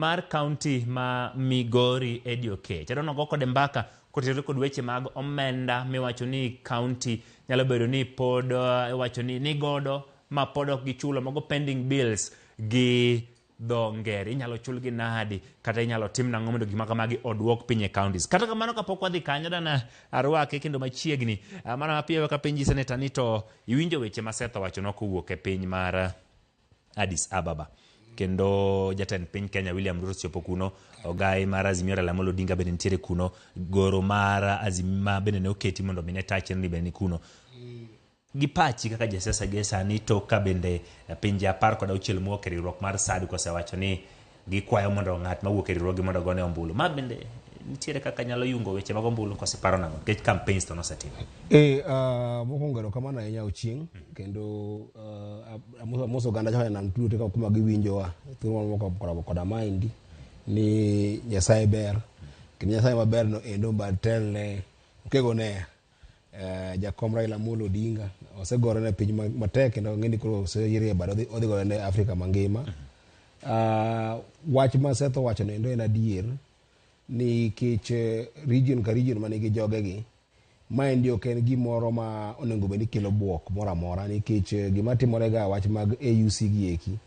mar county ma Migori Eddie Oketch adono go kod mbaka kotere kod weche mag omenda miwacho ni county nyalo bedo ni pod iwacho ni godo ma pod ok gichulo mago pending bills gi dho ngere inyalo chul gi nadi kata inyalo tim nang'o mondo gima kamagi odwok piny e counties. Kata kamano kapok wadhi kanyo dana arwake kendo machiegni mana mapiyo ka penji seneta ni to iwinjo weche ma Seth owacho no kowuok e piny mar Addis Ababa kendo jatend piny Kenya William Ruto chopo kuno ogai mar Azimio Raila Amolo Odinga bende nitiere kuno goro mar Azimio bende ne oketi mondo mine tache ni bende kuno gi pachi kaka jasiasa gi sani to ka bende pinje 16 mowuok e riwruok mar SADC osewacho ni gikwayo mondo ng'at mawuok e riwruoggi mondo gone ombulu ma bende nitiere kaka nyalo yungo weche mag ombulu koseparo nang'o nikech campaigns to nosetimo. Mokwongo kamano ahinya Ochieng kendo amoso oganda jogo nan tudo ka kuma giwinjowa thuolo moko koda maindi ni Nyasaye ber kendo Nyasaye maber no endo mbatelne okegone jakom Raila Amolo Odinga osegore ne piny matek kendo ng'eni koro oseyiere bado odhi gore ne Afrika mangima. Wach ma Seth owacho no endo en adier ni kech region ka region manigi jogegi maendi ok en gimoro ma onego bed ni kelo buok moro amora nikech gima timore ga wach mag AUC gi eki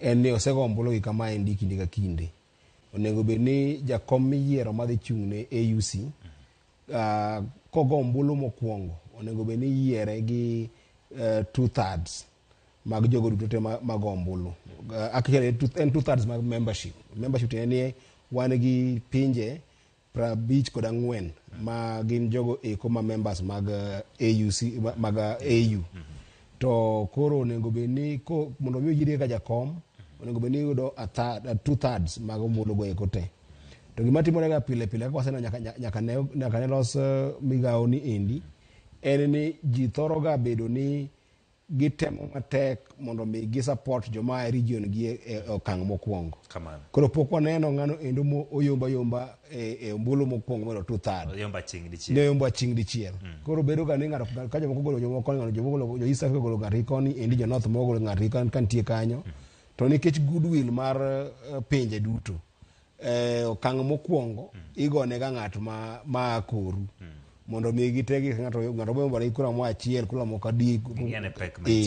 en ni osego ombulu gi kamaendi kinde ka kinde. Onego bed ni jakom miyiero madhi chung' ne AUC kogo ombulu mokwongo onego bed ni yiere gi 2/3 mag jogo duto te mag ombulu. Actually en 2/3 mag membership en ni wan gi pinje 54 ma gin jogo eko ma members mag AUC mag AU to koro onego bed ni mondo mi oyiere ka jakom onego bed ni yudo 2/3 mag ombulu go eko te. To gima timore ga pile pile kaka waseno nyaka ne los migawo ni endi en ni ji thoro ga bedo ni gitemo matek mondo mi gi support joma e region gi e okang' mokwongo. Koro pok waneno ng'ano endo mo oyomba e ombulu mokwongo mondo 2/3 oyomba ching dichiel. Koro bedo ga ni ng'ato ka jomoko golo jomoko jo East Africa golo ng'ato koni endi jo North mo golo ng'ato ka nitie kanyo to nikech goodwill mar pinje duto okang' mokwongo igone ga ng'at ma koru mondo mi gitegi ng'ato bomba ri kura mo achiel kula mo kadi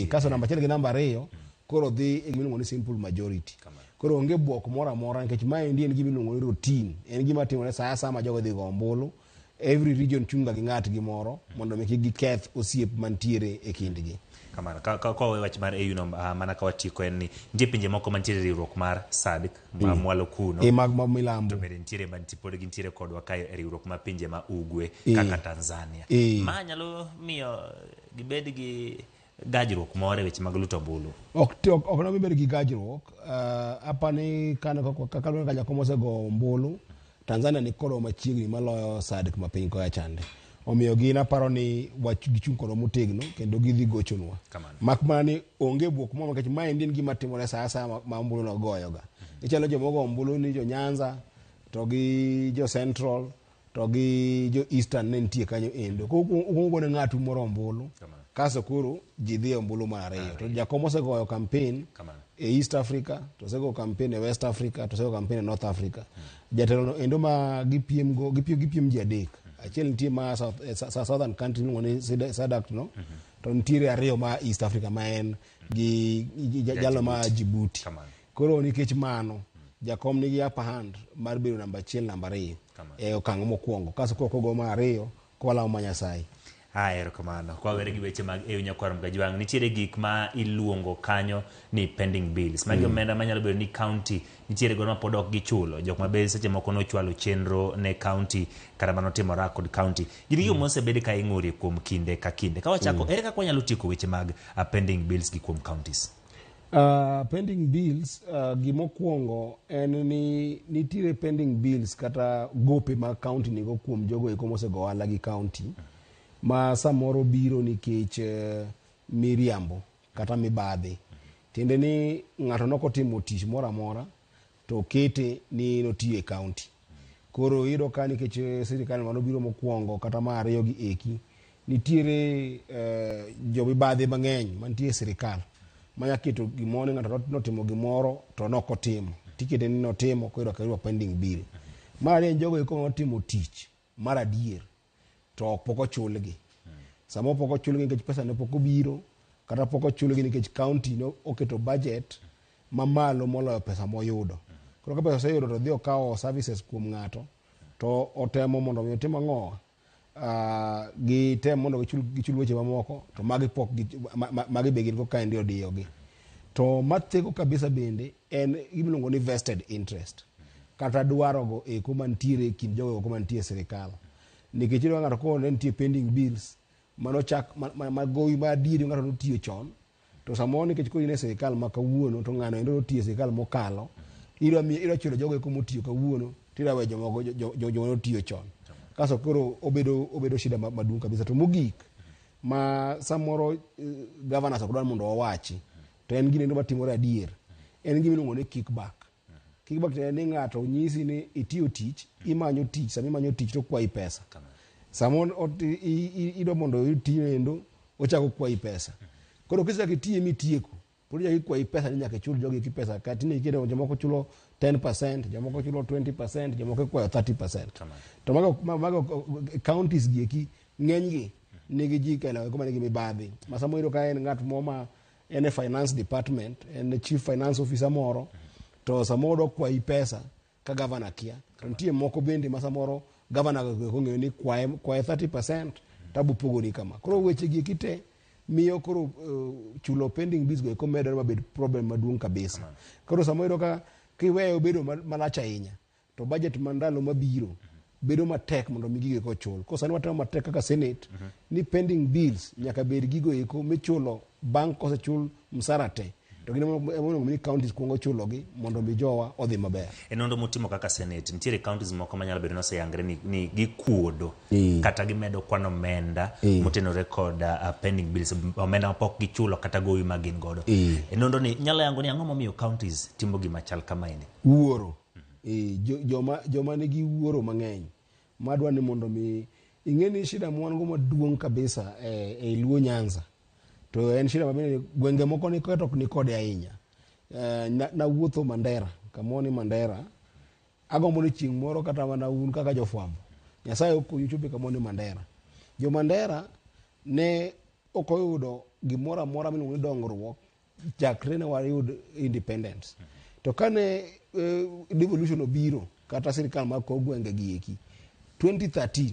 kaso namba 1 gi namba 2 koro dhi e gimiluongo ni simple majority. Koro onge buok moro amora nikech maendi en gimiluongo ni routine en gima timore sa asama jogo dhi go ombulu every region chunga gi ng'at gimoro mondo mi giketh osiep mantiere e kindgi. Kamano ka wach mar AU no mana ka watiko en ni nitie pinje moko mantiere riwruok mar SADC ma mwalo kuno mag milambo to bende nitiere pod gintiere kodwa kayo e riwruok ma pinje ma ugwe kaka Tanzania ma nyalo miyo gibed gi gajruok moro e weche mag luto ombulu. Ok no bed gi gajruok apani kaka jakom osego ombulu Tanzania ni kodo machiegni maloyo SADC ma piny koya chande omiyo gin aparo ni wach gichung' kodo motegno kendo gidhi gochonwa mak mana ni onge buok moro nikech maendi en gima timore sa asaya ma ombulu no goyoga. Ichalo jomogo ombulu ni jo Nyanza to gi jo Central to gi jo Eastern ne nitie kanyo endo kuongo ne ng'atu moro ombulu kaso koro ji dhi ombulu mar ariyo to jakom osegoyo campaign e East Africa to osego campaign e West Africa to osego campaign e North Africa. Jatelo no endo ma gipiem ji adek achiel nitie ma southern country ni SADC no to nitiere ariyo ma East Africa ma en gi jalo ma Djibouti. Koro nikech mano jakom nigi upper hand mar bedo namba 1 namba 2 e okang' mokwongo kaso kogo mar ariyo kwalawo ma Nyasaye. Erokamano kwa were gi weche mag EU nyakwar Mgajwang' nitiere gik ma iluongo kanyo ni pending bills magi omenda manyalo bedo ni county nitiere godo ma pod ok gichulo jok ma be seche moko nochwalo chenro ne county kata mano timora kod county gini yo mosebed ka ing'uri kuom kinde ka kinde ka wachako ere kaka wanyalo tieko weche mag pending bills gi kuom counties. Pending bills gimokwongo en ni nitiere pending bills kata gope ma county nigo kuom jogo eko mosego ohala gi county ma samoro biro nikech miriambo kata mibadhi tiende ni ng'ato nokotimo tich moro amora to kete ni notiyo e county. Koro iyudo ka nikech sirikal mano biro mokwongo kata ma ariyo gi eki nitiere jo mibadhi mang'eny mantie e sirikal manya keto gimoro ng'ato notimo gimoro to nokotimo tikete ni notimo koyudo ka pending bill. Mar ariyo jogo eko notimo tich mar adier to pok ochulgi. Samo pok ochulgi nikech pesa ne pok obiro kata pok ochulgi nikech county no oketo budget mamalo moloyo pesa moyudo. Koro ka pesa oseyudo to dhi okawo services kuom ng'ato to otemo mondo otim ang'o, gi tem mondo gichul weche mamoko to magi be gin ka ndi odiyogi. To matheko kabisa bende en gimiluongo ni vested interest kata dwarogo eko mantiere kind jogo eko mantie e sirikal. Nikech iyudo ng'ato ko ne nitie pending bills magowi ma adieri ng'ato notiyo chon, to samoro nikech koro in e sirikal ma kawuono to ng'ano endo notiyo e sirikal mokalo, iro chulo jogo eko motiyo kawuono tira we jomoko jogo notiyo chon. Kaso koro obedo shida maduong' kabisa. To mogik ma samoro governors ok dwar mondo owachi to en gino matimore adier, en gima iluongo ni kickback. Kickback en ni ng'ato nyisi ni itiyo tich, imanyo tich, sama imanyo tich to kwayi pesa. Samoro ido mondo itiyo endo ochako kwayi pesa. Koro kisachako itiye mitieko, pod jaki kwayi pesa ni nyaka chul jogi ki pesa. Katini ikete jomoko chulo 10%, jomoko chulo 20%, jomoko kwayo 30%. To mago counties gi eki ng'enygi nigi ji kala kuma nigi mibadhi. Masamo iro ka en ng'at moma en e finance department, en chief finance officer moro, to samoro kwayi pesa ka governor kia. To nitie moko bende masamoro governor kong'eyo ni kwaye 30% tabu pogoni kama. Koro weche gi kite miyo koro chulo pending bills go eko medore mabed problem maduong' kabisa. Koro samoro ka kiweyo bedo malach ahinya to budget mandalo mabiro bedo matek mondo migige ko chul. Ko sani watemo matek kaka Senate ni pending bills nyaka bed gigo eko michulo bank kose chul msara te. To gino ni counties kuongo chulogi mondo mi jowa odhi maber. Enondo mutimo kaka Senate nitiere counties moko manyalo bedo no seyangre ni gikuodo kata gimedo kwano omenda motenore kod pending bills, omenda pok gichulo kata gowi magin godo. Enondo ni nyalo yango ni ang'o momiyo counties timo gima chal kama ine? Wuoro. Joma nigi wuoro mang'eny madwa ni mondo mi ing'eni shida mwango maduong' kabisa e Luo Nyanza. To en shida mabende gwenge moko ni kotok ni kode ahinya. Na wuotho Mandera, kamoni Mandera, agombo ni chieng' moro kata mana un kaka jofwambo. Nyasaye okonyu chope kamoni Mandera. Jo Mandera ne okoyudo gimoro amora miluongo ni dongruok chakre ne wayud independence. To kane devolution obiro kata sirikal mar ko gwenge gi eki 2013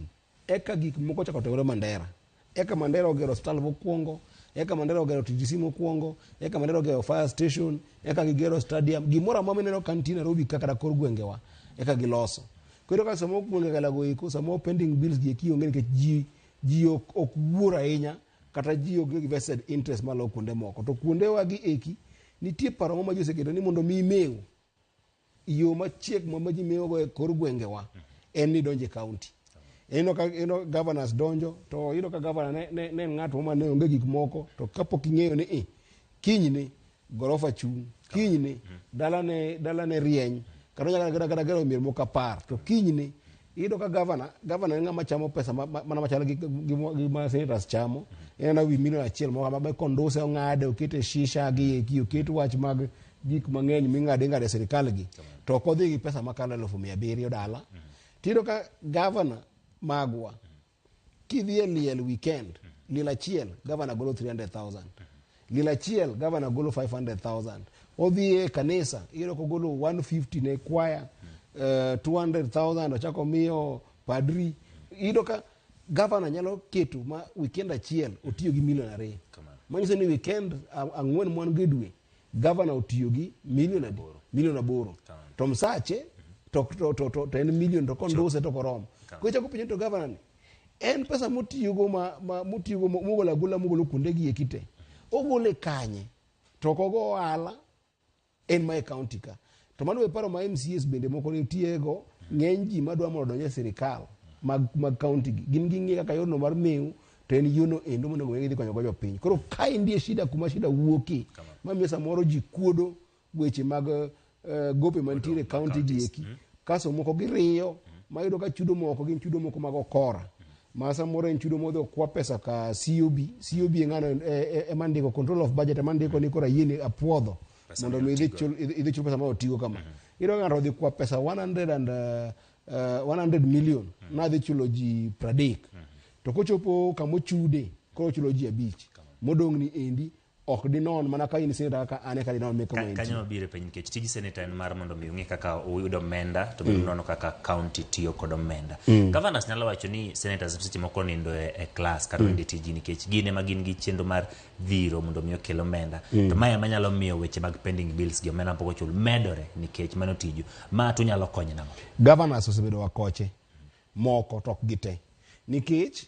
eka gik moko chako timore Mandera. Eka Mandera ogero hospital mokwongo, eka Mandera ogero TTC mokwongo, eka Mandera ogero fire station, eka gigero stadium, gimora mama neno kantina Nairobi kaka kor gwengewa, eka giloso. Koro ka samo gwenge galago iko, samo pending bills gi eki onge nikech ji ok wuora ahinya kata ji ok vested interest malo kuonde moko. To kuonde wa gi eki nitie paro ma ji oseketo ni mondo mi mew yo machiek ma ji mew go kor gwengewa en ni donje county. Eno governors donjo to ino ka governor ne ng'ato ma ne onge gik moko to kapok ing'eyo ni kiny ni gorofa chung, kiny ni dala ne rieny kata nyaka gero mier moko 10 to kiny ni ino ka governor en ng'ama chamo pesa mana machalo gi ma senators chamo, en wi milion 1 moko ma konduse ong'ade okete shisha gi oket wach mag gik mang'eny ming'ade sirikal gi to kodhi gi pesa makalo 700,000 dala. Tiro ka governor magwa kidhi e liel weekend, liel achiel governor golo 300,000, liel achiel governor golo 500,000, odhi e kanisa iyudo ko golo 150 ne kwaya, 200,000 ochako miyo padri. Iyudo ka governor nyalo keto ma weekend achiel otiyo gi milion 2. Manyiso ni weekend 4 mwan gedwe governor otiyo gi milion 8. To msache to en milion to konduse to korom. Ko chako pinyo to governor en pesa motiyogo mogolo agola mogolo kuonde gi ekite ogole kanye to kogo ohala en my county ka. To mano e paro ma MCS bende moko nitiego ng'eny ji madwa mondo donje sirikal mag county gi gin gi ng'e kaka yorno mar mew to en yono endo mondo ng'e dhi konyo go jopiny. Koro ka indie shida kuma shida wuoki mamiyo samoro ji kuodo weche mag gope mantiere county gi eki kaso moko giriyo mayudo ka chudo moko gin chudo moko mag okora ma samoro en chudo modho kwa pesa ka COB ng'ano mandiko control of budget mandiko ni kora yini apuodho mondo idhi chul pesa ma otigo kama. iro ng'ato dhi kwa pesa 100 million nadhi chulo ji 30 to kochopo kamochude koro chulo ji 5 modong' ni endi ok dinon mana ka in senator kaka ane ka dinon meko menti kanyo mabiro piny nikech tij senator en mar mondo mi ung'e kaka uyudo omenda to biro nono kaka county tiyo kod omenda. Governors nyalo wacho ni senators seche moko nindo e class kata nindo tiji nikech gin ema gin gi chenro mar dhiro mondo mi okel omenda to maya manyalo miyo weche mag pending bills gi omenda pok ochul medore nikech mano tiju ma to nyalo konyo nang'o. Governors osebedo wakoche moko tok gite nikech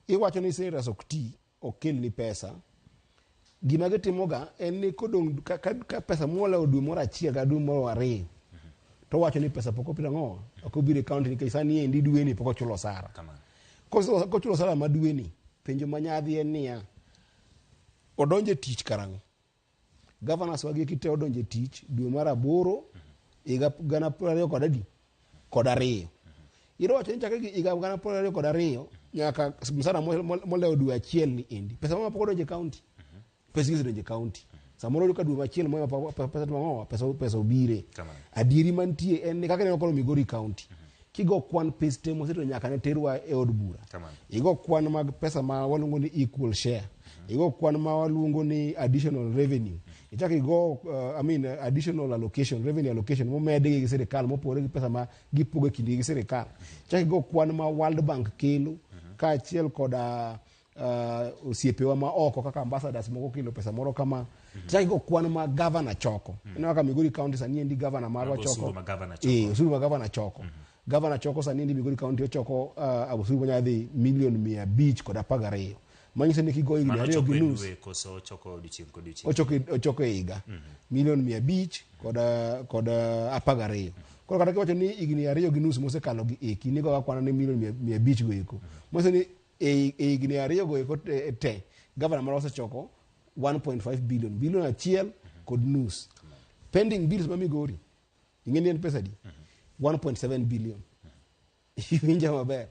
iwacho ni senators ok ti okel ni pesa gima gitimoga en ni kodong' ka pesa molewo dwe moro achiel ka dwe moro ariyo to wacho ni pesa pok opira ng'o ok obiro e county nikech sani endi dweni pok ochulo osara kochulo osara ma dweni penjo manyadhi en niya odonje tich karang'o. Governors wagi kite odonje tich dwe mar 8 higa 2022 iro wacho ni chakre higa 2022 nyaka msara molewo dwe achiel ni endi pesa ma pok odonje county pesa donje county samoro ka dwe machiel moyo pesa mang'o pesa obire adieri mantie en ni kaka ne okolo Migori county kigo kwan pesa temo seto nyaka ne terwa e od bura igo kwan mag pesa ma waluongo ni equal share igo kwan ma waluongo ni additional revenue ichaki go additional allocation revenue allocation momedi gi sirikal mopore gi pesa ma gipogo kindi gi sirikal ichaki go kwan ma World Bank kelo ka achiel koda osiepewa ma oko kaka ambassadors moko kilo pesa moro kama ichaki go kwan ma governor choko ina ka Migori county sani endi governor marwa choko osuru ma governor choko governor choko sani endi Migori county ochoko osuru manyadhi million 500 koda 12 manyiso ni kigo higni 2 gi nus ochoko higa million 500 koda 12 koro kata kiwacho ni higni 2 gi nus mosekalo gi eki nigo kwana ni million 500 go eko manyiso ni higni 2 go eko te governor marwa osechoko 1.5 billion achiel kod nus pending bills ma Migori ing'eni en pesa di 1.7 billion winja maber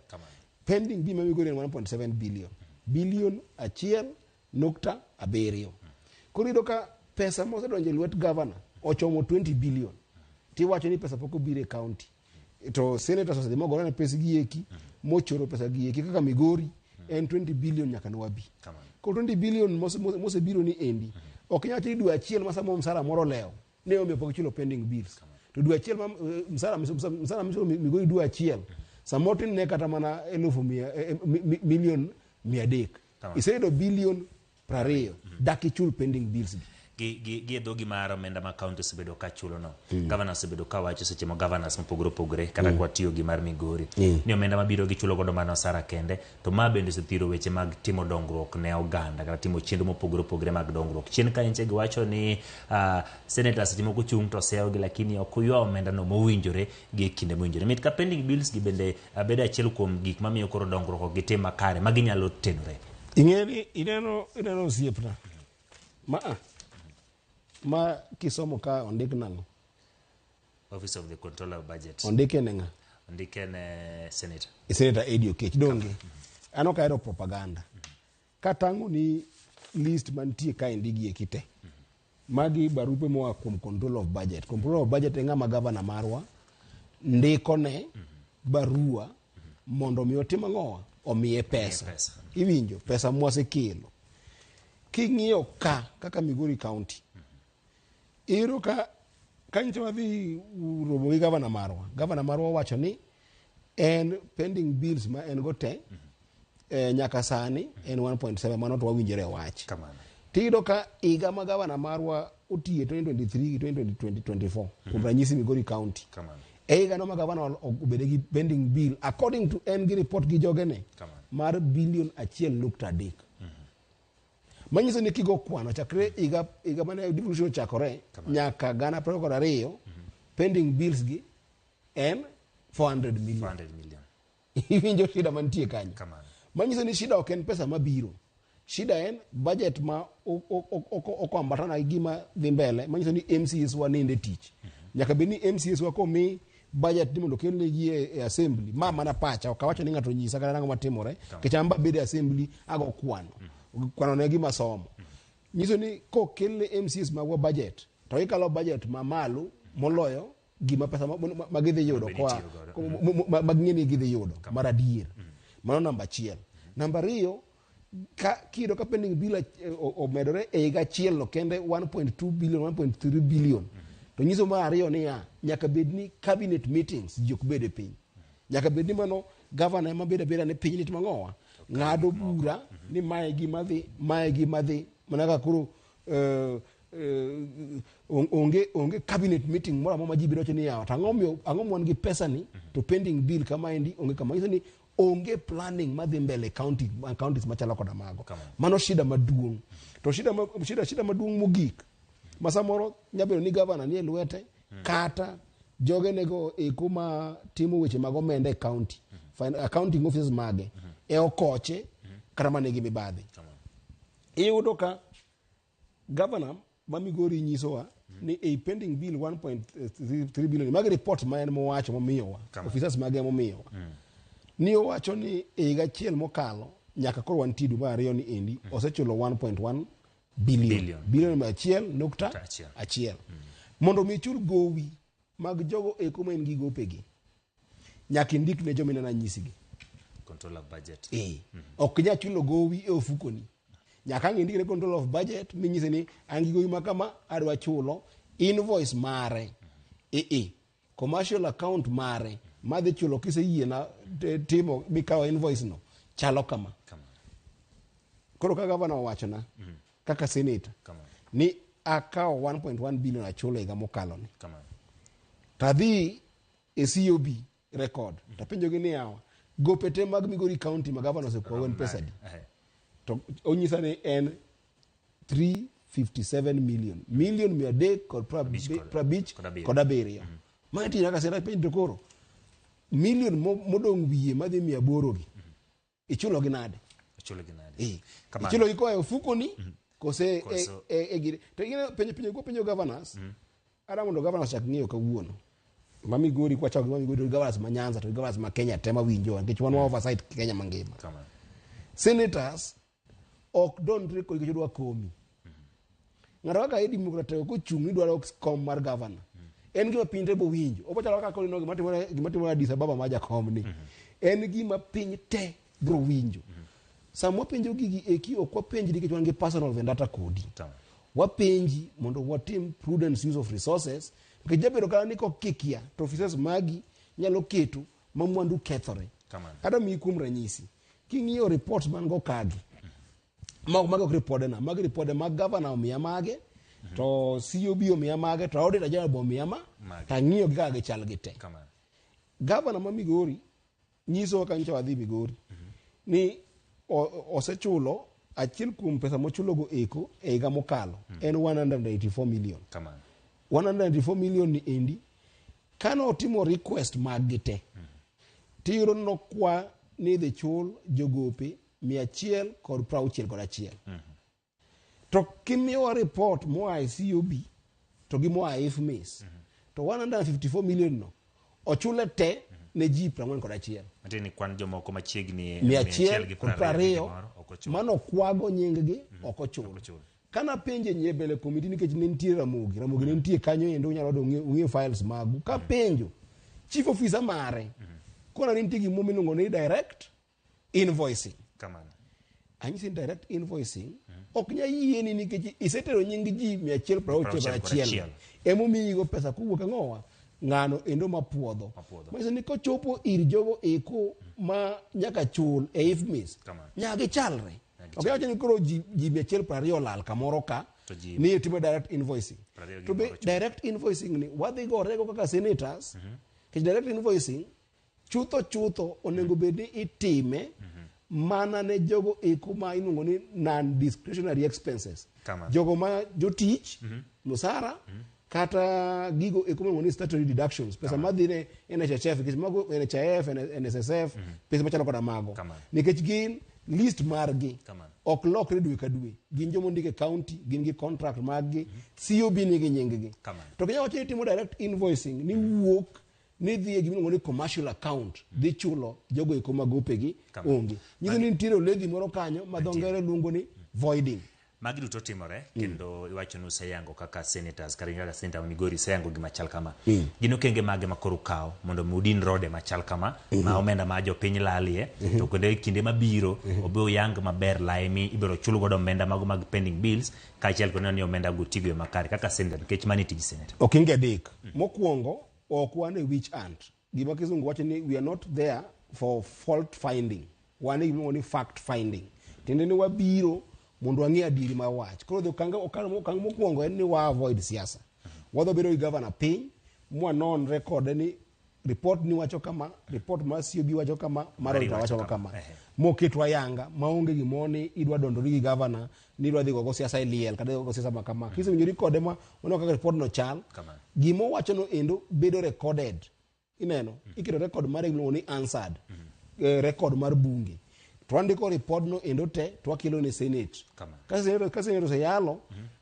pending bill ma Migori en 1.7 billion achiel nukta 7 koro ido ka pesa mosedonje lwet governor ochomo 20 billion tiwacho ni pesa pok obiro e county to senators osedhi mogore ne pesa gi eki mochoro pesa gi eki kaka Migori en 20 billion nyaka nwabi koro 20 billion mosebiro ni endi ok nyalo ti dwe achiel ma samo msara moro leo ne omiyo pok chulo pending bills to dwe achiel msara Migori dwe achiel samo tin ne kata mana 100 million 300 iseyudo billion 20 dak ichul pending bills gi dhogi mar omenda ma county osebedo ka chulo no governors osebedo ka wacho seche mo governors mopogore opogore kata kwa tiyo gi mar Migori ni omenda mabiro gi chulo godo mana osara kende to ma bende osethiro weche mag timo dongruok ne oganda kata timo chenro mopogore opogore mag dongruok chien ka enche giwacho ni senators seche moko chung to sewo gi lakini ok oywa omenda no mowinjore gi kinde mowinjore mit ka pending bills gi bende bedo achiel kuom gik mamiyo koro dongruok gi tim makare maginyalo tenore ing'eni ineno osiepna ma kisomo ka ondik nang'o Office of the Controller of Budget ondike ne ng'a ondike ne senator Eddie Okech donge an ok ahero propaganda katang'o ni list mantie ka indigi e kite magi barupe moa kuom Controller of Budget Controller of Budget en ng'ama governor marwa ndiko ne barua mondo mi otim ang'owa omiye pesa iwinjo pesa mwasekelo king'iyo kaka Migori county iro ka nyicha wadhi romo gi governor marwa wacho ni en pending bills ma en go te nyaka sani en 1.7 mano to wawinjore wach tido ka higa ma governor marwa otiye 2023 gi 2024 kuom ranyisi Migori county higa no ma governor obede gi pending bill according to en gi report gi jogene mar billion 1.3 manyiso ni kigo kwano chakre higa mane devolution chakore nyaka 2022 pending bills gi en 400 million iwinjo shida mantie kanyo manyiso ni shida ok en pesa mabiro shida en budget ma okoambatana gi gima dhi mbele manyiso ni MCS wa ninde tich nyaka bed ni MCS wa komi budget ni mondo kelne gi e assembly mana pacha ok wacho ni ng'ato nyisa kata ng'ama timore kichamba bede assembly ago kwano ne gima somo nyiso ni kokelne MCS magwa budget to ikalo budget ma malo moloyo gima pesa ma gidhi yudo kwa maging'eni gidhi yudo mar adier. Mano namba achiel. Namba ariyo, kiyudo ka pending bill omedore e higa achiel no kende 1.2 billion 1.3 billion, to nyiso mar ariyo niya, nyaka bed ni cabinet meetings ji ok bed e piny. Nyaka bed ni mano governor ema bedo abeda ne piny lit mang'owa ng'ado bura ni mae gi madhi mana ka koro onge cabinet meeting moro amora ma ji biro wacho ni yawa, ang'o mwan gi pesa ni to pending bill kama endi onge kama. Nyiso ni onge planning madhi mbele counties machalo koda mago. Mano shida maduong'. To shida maduong' mogik ma samoro nyabedo ni governor ni e lwete kata joge nego eko ma timo weche mag omenda e county, accounting offices mage e okoche kata mane gi mibadhi. Iyudo ka governor ma Migori nyisowa ni a pending bill 1.3 billion mag report ma en mowacho momiyowa, officers mage momiyowa, ni owacho ni e higa achiel mokalo nyaka koro wantie dwe mar ariyo ni endi osechulo 1.1 billion ma achiel mondo mi chul gowi mag jogo eko ma en gi gopegi, nyaka indik ne jomina na nyisigi control of budget. Ok nya chulo gowi e ofukoni, nyaka indik ne control of budget minyise ni an gi gowi ma kama adwa chulo, invoice mare commercial account mare madhi chulo kiseyie na timo mikawo invoice no chalo kama. Koro ka governor owacho na kaka senator ni akawo 1.1 billion achulo higa mokalo ni, tadhi e COB record tapenjogi ni yawa gopete mag Migori County ma governor osekwawo en pesa di, to onyisa ni en 357 million 350 kod abiriyo. Ma iti nyaka sera penjo koro million modong' wiye madhi 800 gi ichulo gi nade? Ichulo gi koa e ofukoni kose gire. To ing'e penjo governors, ada mondo governors chak ng'iyo kawuono ma Migori kwa chak Migori governors ma Nyanza to governors ma Kenya tema winjo nikech wan oversight Kenya mangima. Senators ok donre kod jodo komi. Ng'ato kaka Eddie Mukratego kochung' ni dwaro kom mar governor, en gima piny bo winjo. Opo chalo kaka kolino gima timore Addis Ababa ma jakom ni. En gima piny te bro winjo. Samo penjo gigi eki ok wapenji nikech wan gi personal vendetta kodi. Wapenji mondo watim prudent use of resources. Nikech jabedo kala niko kikia to officers magi nyalo keto ma mwandu kethore. Kata mi kuom ranyisi. King'iyo report man go kagi. Mag report na mag report mag governor omiya mage to COB omiya mage to auditor general bo omiya ta ng'iyo gi kaka gichal gi te. Governor ma Migori nyiso ka nyiso wadhi Migori ni osechulo achiel kuom pesa mochulo go eko e higa mokalo en 184 million. 194 million ni endi kano otimo request mag gite tiro no kwa ni the chul jogope 161 to kimiyo report moa COB to gi moa IFMIS to 154 million no ochule te ne ji 41 matini kwan jomoko machiegni 120 mano kwago nying gi okochulo. Kana penje nyebele komiti nikech ne nitie Ramogi ne nitie kanyo endo unyalo do ng'e files magu ka penjo chief officer mare kona nitie gimo miluongo ni direct invoicing. Anyisi direct invoicing ok nya yieni nikech isetero nying ji 161 emo miyigo pesa kuwuok ang'owa ng'ano endo mapuodho. Mase ni kochopo ir jogo eko ma nyaka chul e IFMIS nyaka chalre. Ok yache ni koro ji 120 lal kamoro ka ni timo direct invoicing. To be direct invoicing ni wadhi gorego kaka senators ke direct invoicing chutho onego bed ni itime mana ne jogo eko ma iluongo ni non discretionary expenses. Jogo ma jotich musara kata gigo eko miluongo ni statutory deductions, pesa madhi ne NHIF nikech mago NHIF NSSF pesa machalo koda mago nikech gin list margi ok lokre dwe ka dwe, gin jomo ndike county, gin gi contract margi, COB ni gi nying gi. To kenya wacho timo direct invoicing ni wuok ni dhi e gimiluongo ni commercial account dhi chulo jogo eko magopegi onge. Nyiso ni nitiere oledhi moro kanyo ma dho ngere luongo ni voiding. Magi duto timore kendo iwacho ni useyango kaka senators kaka senator Migori seyango gima chal kama. Gin okenge mage makoro kawo mondo mudin rode machal kama ma omenda ma jopiny lalie to kinde mabiro obe oyang maber laimi ibiro chul godo omenda mago mag pending bills kaachiel kod ni omenda go tigo makare kaka senator nikech mani tij senator. Okenge adek. Mokwongo ok wan e witch hunt. Gima kizungu wacho ni we are not there for fault finding. Wan e gima ni fact finding. Tiende ni wabiro mondo ang'e adiri ma wach. Koro okang' mokwongo en ni wa avoid siasa. Wadho bedo gi governor piny mwanon record ni report ni wacho kama, report ma COB wacho kama, marita wacho kama. Moketwa yanga maonge gimoni idwa dondori gi governor ni idwa dhi go siasa liel kata go siasa makama. Kise winjo record ma ono kaka report no chal. Gimo wacho no endo bedo recorded. Ineno ikiro record mare gino ni answered. Record mar bunge. Twandiko report no endo te twakilo ne senate. Ka senate se yalo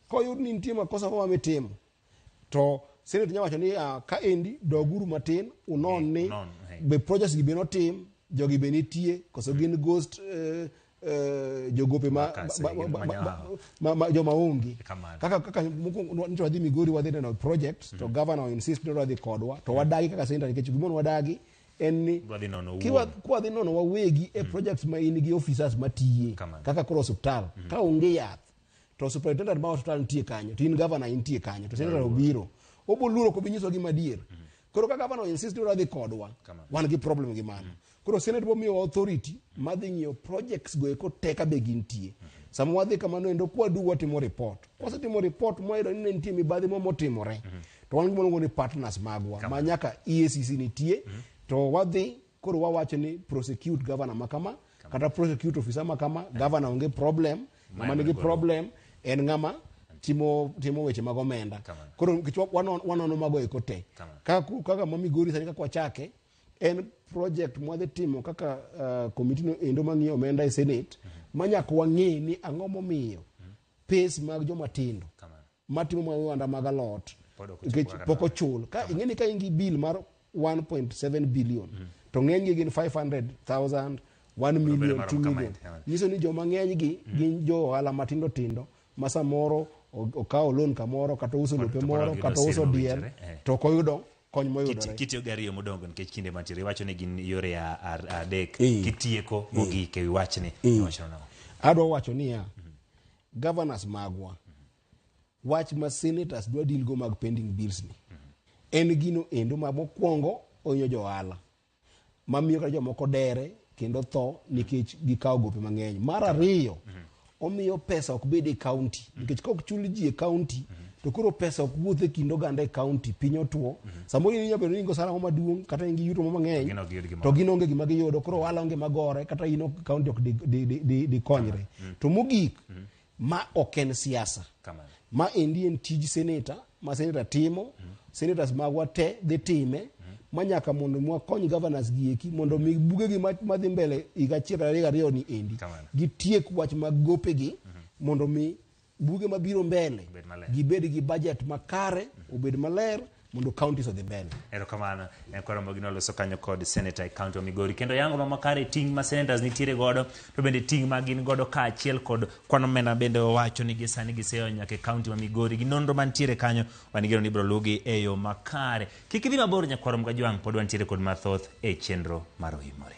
koyud ni nitie makosa ma mitimo to senate nyawacho ni ka endi doguru matin unon ni be projects gi beno tim jogi be nitie koso gin ghost jogope joma ongi kaka nito wadhi Migori wadhi neno project to governor insist ni wadhi kodwa to wadagi kaka senator nikech gimon wadagi en ni kwa dhi nono wawegi e projects ma in gi officers matiye kaka koro hospital ka onge yath to superintendent ma hospital nitie kanyo to in governor nitie kanyo to senator obiro oboluoro ko binyiso gi madier koro ka governor insist ni wadhi kodwa wan gi problem gi mano koro senate bo miyo authority madhi ng'iyo projects go eko teka be gintie sama wadhi kamano endo kwadu watimo report kwasetimo report moyudo ni nitie mibadhi motimore to wan gimoluongo ni partners magwa ma nyaka EACC nitie to wadhi koro wawacho ni prosecute governor makama kata prosecute officer makama governor onge problem ng'ama nigi problem en ng'ama timo weche mag omenda koro wanono mago eko te kaka Migori sani kaka wachake en project mwadhi timo kaka committee no endo mang'iyo omenda e senate manyaka wang'e ni ang'o momiyo pes mag joma tindo matimo mawanda mag alot poko chul ka ing'eni ka ingi bill mar 1.7 billion to ng'enygi gin 500,000 1 million 2 million nyiso ni joma ng'enygi gin jo ohala matindo tindo ma samoro okawo loan kamoro kata uso lope moro kata uso diel to koyudo kony moyudore kitiyo gariyo modongo nikech kinde mantiere iwacho ni gin yore adek kitieko mogik e wachni adwa wacho niya governors magwa wach ma senators dwa deal go mag pending bills ni en gino endo ma mokwongo onyo jo ohala mamiyo kata jomoko dere kendo tho nikech gikawo gope mang'eny mar ariyo omiyo pesa ok bed e county nikech kok chul ji e county to koro pesa ok wuothe kind oganda e county piny otwo samoro in nyabedo ni ingo sara maduong' kata in gi yuto mang'eny to gin onge gima giyudo koro ohala onge magore kata in county ok di konyre to mogik ma ok en siasa ma endi en tij senator ma senator timo senators magwa te dhi time manyaka mondo mwakony governors gieki mondo mi bugegi madhi mbele higa 2022 ni endi gitiek wach mag gopegi mondo mi buge mabiro mbele gibed gi budget makare obed maler mondo counties odhi mbele. Erokamano en kwaro mogino loso kanyo kod senator e county of Migori kendo yango no makare ting ma senators nitiere godo to bende ting ma gin godo ka achiel kod kwano mena bende owacho ni gisani giseyo nyaka e county ma Migori gi nonro mantiere kanyo wanigero ni bro lugi e yo makare kik idhi mabor nyakwaro mga jwang pod wantiere kod mathoth e chenro mar Oimore.